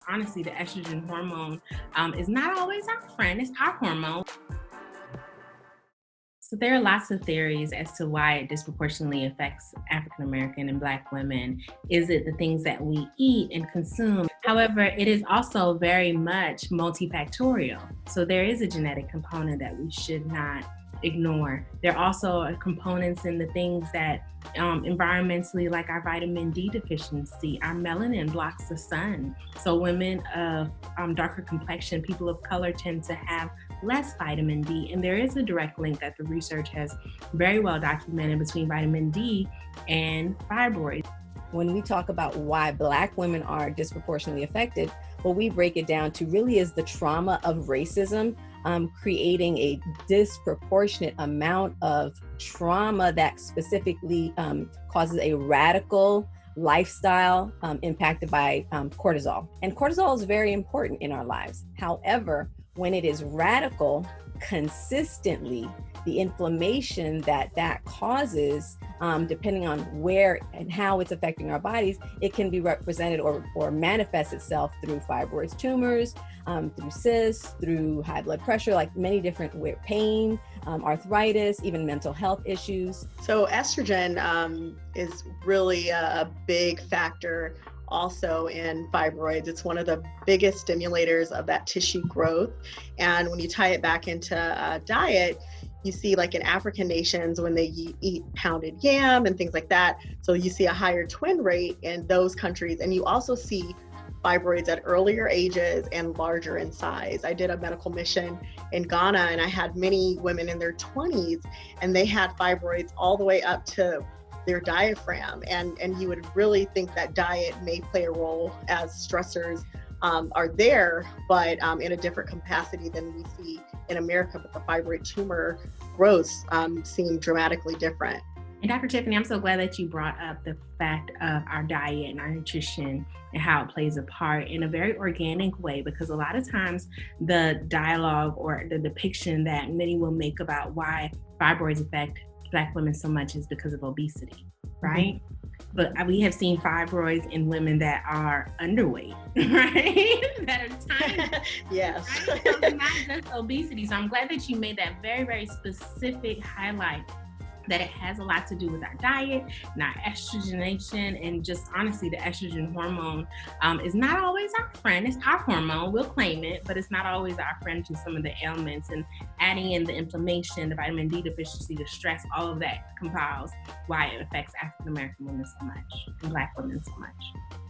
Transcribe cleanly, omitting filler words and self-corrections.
honestly, the estrogen hormone is not always our friend, it's our hormone. So there are lots of theories as to why it disproportionately affects African American and Black women. Is it the things that we eat and consume? However, it is also very much multifactorial. So there is a genetic component that we should not ignore. There also are components in the things that environmentally, like our vitamin D deficiency, our melanin blocks the sun. So women of darker complexion, people of color tend to have less vitamin D. And there is a direct link that the research has very well documented between vitamin D and fibroids. When we talk about why Black women are disproportionately affected, what we break it down to really is the trauma of racism, creating a disproportionate amount of trauma that specifically causes a radical lifestyle impacted by cortisol. And cortisol is very important in our lives. However, when it is radical consistently, the inflammation that causes, depending on where and how it's affecting our bodies, it can be represented or manifest itself through fibroids tumors, through cysts, through high blood pressure, like many different pain, arthritis, even mental health issues. So estrogen is really a big factor also in fibroids. It's one of the biggest stimulators of that tissue growth. And when you tie it back into diet, you see like in African nations when they eat pounded yam and things like that. So you see a higher twin rate in those countries. And you also see fibroids at earlier ages and larger in size. I did a medical mission in Ghana and I had many women in their 20s and they had fibroids all the way up to their diaphragm. And you would really think that diet may play a role as stressors are there, but in a different capacity than we see in America. But the fibroid tumor growths seem dramatically different. And Dr. Tiffany, I'm so glad that you brought up the fact of our diet and our nutrition and how it plays a part in a very organic way, because a lot of times the dialogue or the depiction that many will make about why fibroids affect Black women so much is because of obesity, right? Mm-hmm. But we have seen fibroids in women that are underweight, right? That are tiny. Yes. Right? So it's not just obesity. So I'm glad that you made that very, very specific highlight that it has a lot to do with our diet and our estrogenation, and just honestly, the estrogen hormone is not always our friend. It's our hormone, we'll claim it, but it's not always our friend to some of the ailments, and adding in the inflammation, the vitamin D deficiency, the stress, all of that compiles why it affects African American women so much and Black women so much.